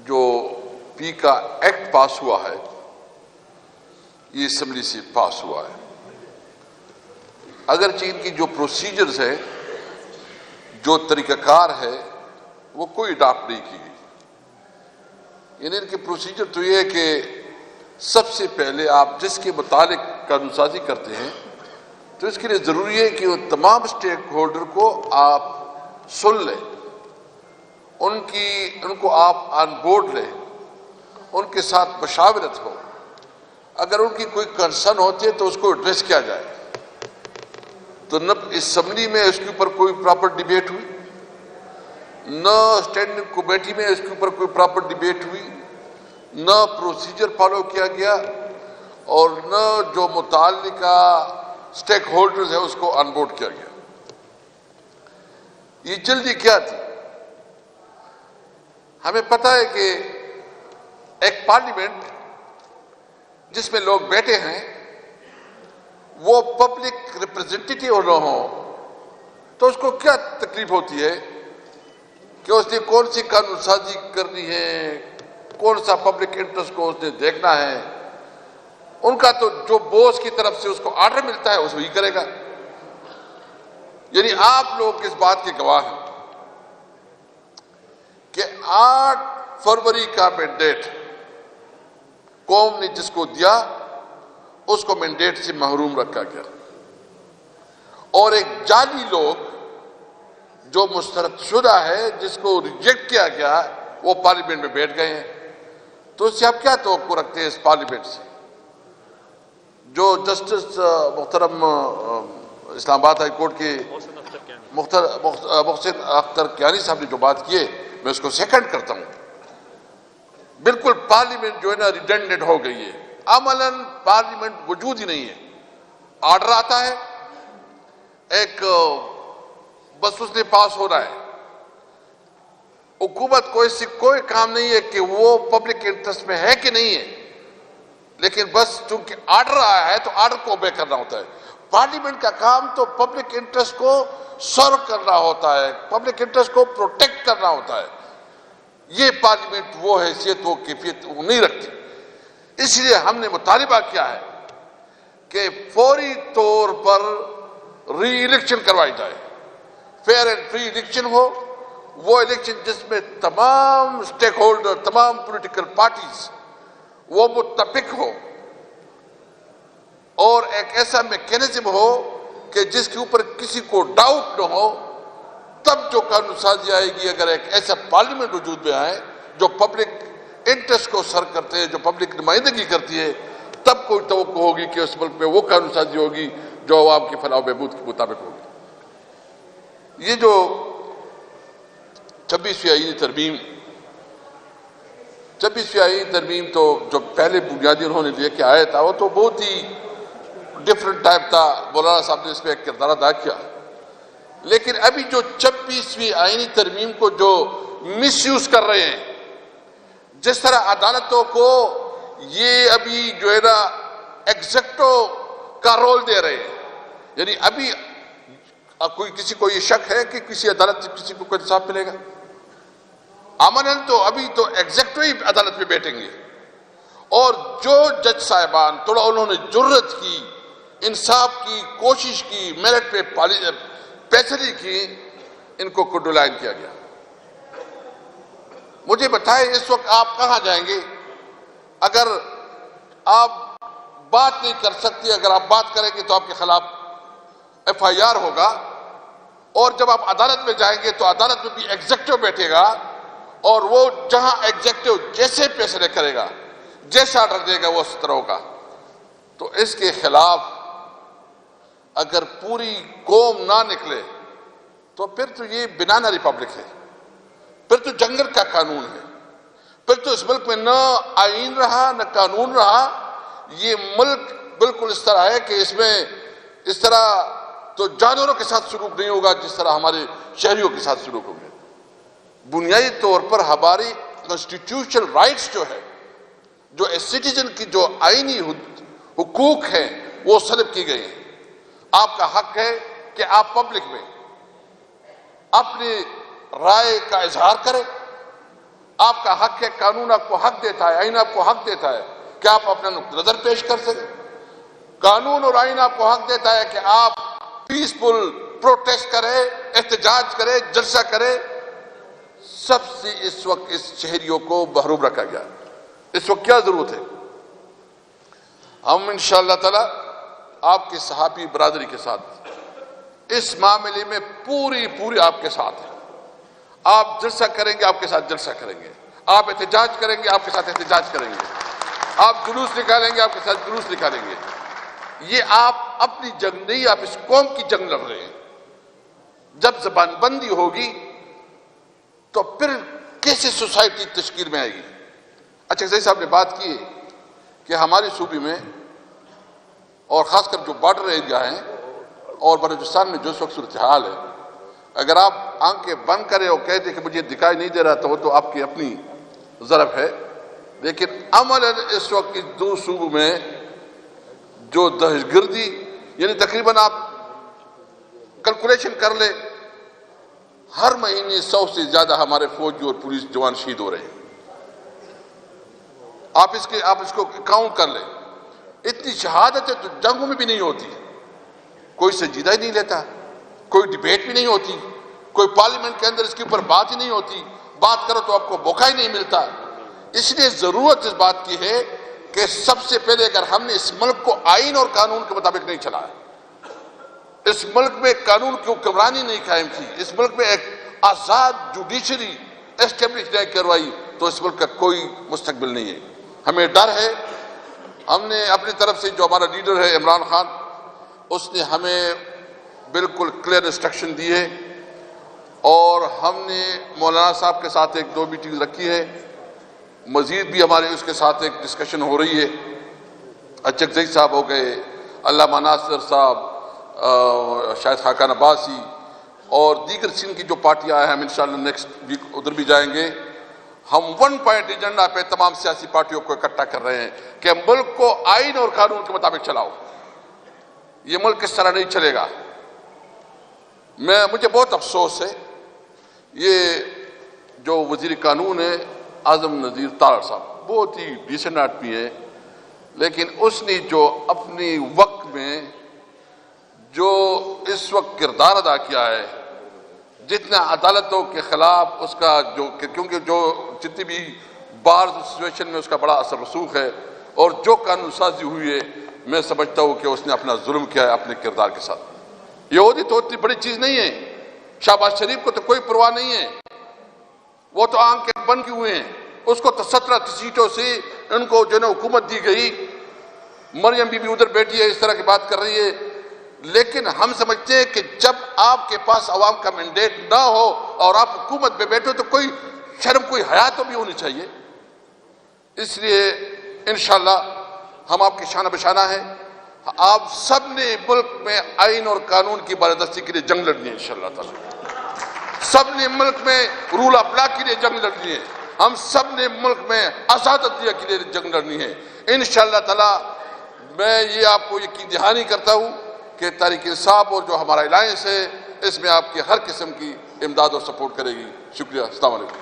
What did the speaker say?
جو پی کا ایکٹ پاس ہوا ہے یہ اسمبلی سے پاس ہوا ہے، اگرچہ ان کی جو پروسیجرز ہے، جو طریقہ کار ہے، وہ کوئی اڈاپٹ نہیں کی گئی۔ یعنی ان کے پروسیجر تو یہ ہے کہ سب سے پہلے آپ جس کے متعلق قانون سازی کرتے ہیں تو اس کے لیے ضروری ہے کہ وہ تمام اسٹیک ہولڈر کو آپ سن لیں، ان کو آپ آن بورڈ لیں، ان کے ساتھ مشاورت ہو، اگر ان کی کوئی کنسرن ہوتی ہے تو اس کو ایڈریس کیا جائے۔ تو نہ اسمبلی میں اس کے اوپر کوئی پراپر ڈیبیٹ ہوئی، نہ اسٹینڈنگ کمیٹی میں اس کے اوپر کوئی پراپر ڈیبیٹ ہوئی، نہ پروسیجر فالو کیا گیا، اور نہ جو متعلقہ اسٹیک ہولڈرز ہے اس کو آن بورڈ کیا گیا۔ یہ جلدی کیا تھی؟ ہمیں پتہ ہے کہ ایک پارلیمنٹ جس میں لوگ بیٹھے ہیں وہ پبلک ریپرزینٹیٹیو نہ ہوں تو اس کو کیا تکلیف ہوتی ہے کہ اس نے کون سی قانون سازی کرنی ہے، کون سا پبلک انٹرسٹ کو اس نے دیکھنا ہے۔ ان کا تو جو بوس کی طرف سے اس کو آرڈر ملتا ہے اس وہی کرے گا۔ یعنی آپ لوگ اس بات کے گواہ ہیں کہ 8 فروری کا مینڈیٹ قوم نے جس کو دیا اس کو مینڈیٹ سے محروم رکھا گیا، اور ایک جعلی لوگ جو مسترد شدہ ہے جس کو ریجیکٹ کیا گیا وہ پارلیمنٹ میں بیٹھ گئے ہیں۔ تو اس سے آپ کیا توقع رکھتے ہیں اس پارلیمنٹ سے؟ جو جسٹس محترم اسلام آباد ہائی کورٹ کے محسن اختر کیانی صاحب نے جو بات کی ہے میں اس کو سیکنڈ کرتا ہوں۔ بالکل پارلیمنٹ جو ہے نا ریڈنڈنٹ ہو گئی ہے، عملاً پارلیمنٹ وجود ہی نہیں ہے۔ آرڈر آتا ہے ایک بس اس نے پاس ہو رہا ہے، حکومت کو اس سے کوئی کام نہیں ہے کہ وہ پبلک انٹرسٹ میں ہے کہ نہیں ہے، لیکن بس چونکہ آرڈر آیا ہے تو آرڈر کو اوبے کرنا ہوتا ہے۔ پارلیمنٹ کا کام تو پبلک انٹرسٹ کو سرو کرنا ہوتا ہے، پبلک انٹرسٹ کو پروٹیکٹ کرنا ہوتا ہے۔ یہ پارلیمنٹ وہ حیثیت وہ کیفیت وہ نہیں رکھتی۔ اس لیے ہم نے مطالبہ کیا ہے کہ فوری طور پر ری الیکشن کروائی جائے، فیئر اینڈ فری الیکشن ہو، وہ الیکشن جس میں تمام اسٹیک ہولڈر، تمام پولیٹیکل پارٹیز وہ متفق ہو، اور ایک ایسا میکینزم ہو کہ جس کے اوپر کسی کو ڈاؤٹ نہ ہو۔ تب جو قانون سازی آئے گی، اگر ایک ایسا پارلیمنٹ وجود میں آئے جو پبلک انٹرسٹ کو سر کرتے ہیں، جو پبلک نمائندگی کرتی ہے، تب کوئی توقع ہوگی کہ اس ملک میں وہ قانون سازی ہوگی جو عوام کی فلاح و بہبود کے مطابق ہوگی۔ یہ جو 26ویں آئینی ترمیم تو جو پہلے بنیادی انہوں نے لے کے آیا تھا وہ تو بہت ہی ڈفرنٹ ٹائپ تھا، مولانا صاحب نے اس میں ایک کردار ادا کیا، لیکن ابھی جو 26ویں آئینی ترمیم کو جو مس یوز کر رہے ہیں، جس طرح عدالتوں کو یہ ابھی جو ہے نا ایگزیکٹو کا رول دے رہے ہیں، یعنی ابھی کسی کو یہ شک ہے کہ کسی عدالت سے کسی کو کوئی انصاف ملے گا؟ عملاً تو ابھی تو ایگزیکٹو ہی عدالت میں بیٹھیں گے، اور جو جج صاحبان تھوڑا انہوں نے جرت کی، انصاف کی کوشش کی، میرٹ پہ فیصلے کی، ان کو کنڈولائن کیا گیا۔ مجھے بتائیں اس وقت آپ کہاں جائیں گے؟ اگر آپ بات نہیں کر سکتے، اگر آپ بات کریں گے تو آپ کے خلاف FIR ہوگا، اور جب آپ عدالت میں جائیں گے تو عدالت میں بھی ایگزیکٹو بیٹھے گا، اور وہ جہاں ایگزیکٹو جیسے فیصلے کرے گا، جیسا آرڈر دے گا وہ اس طرح ہوگا۔ تو اس کے خلاف اگر پوری قوم نہ نکلے تو پھر تو یہ بنانا ریپبلک ہے، پھر تو جنگل کا قانون ہے، پھر تو اس ملک میں نہ آئین رہا نہ قانون رہا۔ یہ ملک بالکل اس طرح ہے کہ اس میں اس طرح تو جانوروں کے ساتھ سلوک نہیں ہوگا جس طرح ہمارے شہریوں کے ساتھ سلوک ہوگا۔ بنیادی طور پر ہماری کانسٹیٹیوشنل رائٹس جو ہے، جو سٹیزن کی جو آئینی حقوق ہیں وہ سلب کی گئی ہیں۔ آپ کا حق ہے کہ آپ پبلک میں اپنی رائے کا اظہار کریں، آپ کا حق ہے، قانون آپ کو حق دیتا ہے، آئین آپ کو حق دیتا ہے کہ آپ اپنا نقطہ نظر پیش کر سکیں۔ قانون اور آئین آپ کو حق دیتا ہے کہ آپ پیسفل پروٹیسٹ کرے، احتجاج کرے، جلسہ کرے۔ سب سے اس وقت اس شہریوں کو محروم رکھا گیا۔ اس وقت کیا ضرورت ہے؟ ہم انشاءاللہ تعالی آپ کی صحافی برادری کے ساتھ اس معاملے میں پوری آپ کے ساتھ ہیں۔ آپ جلسہ کریں گے، آپ کے ساتھ جلسہ کریں گے۔ آپ احتجاج کریں گے، آپ کے ساتھ احتجاج کریں گے۔ آپ جلوس نکالیں گے، آپ کے ساتھ جلوس نکالیں گے۔ یہ آپ اپنی جنگ نہیں، آپ اس قوم کی جنگ لڑ رہے ہیں۔ جب زبان بندی ہوگی تو پھر کیسے سوسائٹی تشکیل میں آئے گی؟ اچھا زئی صاحب نے بات کی ہے کہ ہمارے صوبے میں اور خاص کر جو بارڈر ایریا ہیں اور بلوچستان میں جو اس وقت صورتحال ہے، اگر آپ آنکھیں بند کریں اور کہہ دیں کہ مجھے دکھائی نہیں دے رہا تو وہ تو آپ کی اپنی ضرف ہے، لیکن عملاً اس وقت اس دو صوبوں میں جو دہشت گردی، یعنی تقریباً آپ کیلکولیشن کر لیں، ہر مہینے 100 سے زیادہ ہمارے فوجی اور پولیس جوان شہید ہو رہے ہیں۔ آپ اس کو کاؤنٹ کر لیں۔ اتنی شہادتیں تو جنگوں میں بھی نہیں ہوتی، کوئی سنجیدہ ہی نہیں لیتا، کوئی ڈیبیٹ بھی نہیں ہوتی، کوئی پارلیمنٹ کے اندر اس کے اوپر بات ہی نہیں ہوتی، بات کرو تو آپ کو موقع ہی نہیں ملتا۔ اس لیے ضرورت اس بات کی ہے کہ سب سے پہلے اگر ہم نے اس ملک کو آئین اور قانون کے مطابق نہیں چلایا، اس ملک میں قانون کی حکمرانی نہیں قائم کی، اس ملک میں ایک آزاد جوڈیشری اسٹیبلش نہیں کروائی، تو اس ملک کا کوئی مستقبل نہیں ہے۔ ہمیں ڈر ہے، ہم نے اپنی طرف سے جو ہمارا لیڈر ہے عمران خان، اس نے ہمیں بالکل کلیئر انسٹرکشن دی ہے، اور ہم نے مولانا صاحب کے ساتھ 1-2 میٹنگ رکھی ہے، مزید بھی ہمارے اس کے ساتھ ایک ڈسکشن ہو رہی ہے۔ اچک زئی صاحب ہو گئے، علامہ ناصر صاحب، شاید خاقان عباسی اور دیگر سندھ کی جو پارٹیاں ہیں، ہم انشاءاللہ نیکسٹ ویک ادھر بھی جائیں گے۔ ہم 1 پوائنٹ ایجنڈا پہ تمام سیاسی پارٹیوں کو اکٹھا کر رہے ہیں کہ ملک کو آئین اور قانون کے مطابق چلاؤ۔ یہ ملک اس طرح نہیں چلے گا۔ مجھے بہت افسوس ہے، یہ جو وزیر قانون ہے اعظم نذیر تارڑ صاحب، بہت ہی ڈیسنٹ آدمی ہے، لیکن اس نے جو اپنی وقت میں جو اس وقت کردار ادا کیا ہے، جتنا عدالتوں کے خلاف اس کا کیونکہ جو جتنی بھی بار سچویشن میں اس کا بڑا اثر رسوخ ہے، اور جو قانون سازی ہوئی ہے، میں سمجھتا ہوں کہ اس نے اپنا ظلم کیا ہے اپنے کردار کے ساتھ۔ یہودی تو اتنی بڑی چیز نہیں ہے، شہباز شریف کو تو کوئی پرواہ نہیں ہے، وہ تو آنکھیں بند کیے ہوئے ہیں، اس کو تو 17 سیٹوں سے ان کو جو ہے حکومت دی گئی، مریم بی بی ادھر بیٹھی ہے، اس طرح کی بات کر رہی ہے۔ لیکن ہم سمجھتے ہیں کہ جب آپ کے پاس عوام کا مینڈیٹ نہ ہو اور آپ حکومت پہ بیٹھو تو کوئی شرم، کوئی حیا تو بھی ہونی چاہیے۔ اس لیے انشاءاللہ ہم آپ کی شانہ بشانہ ہیں۔ آپ سب نے ملک میں آئین اور قانون کی بالادستی کے لیے جنگ لڑنی ہے انشاءاللہ تعالی۔ سب نے ملک میں رول آف لا کے لیے جنگ لڑنی ہے۔ ہم سب نے ملک میں آزاد عدلیہ کے لیے جنگ لڑنی ہے انشاءاللہ تعالی۔ میں یہ آپ کو یقین دہانی کرتا ہوں کہ تحریک انصاف اور جو ہمارا الائنس ہے، اس میں آپ کی ہر قسم کی امداد اور سپورٹ کرے گی۔ شکریہ، السلام علیکم۔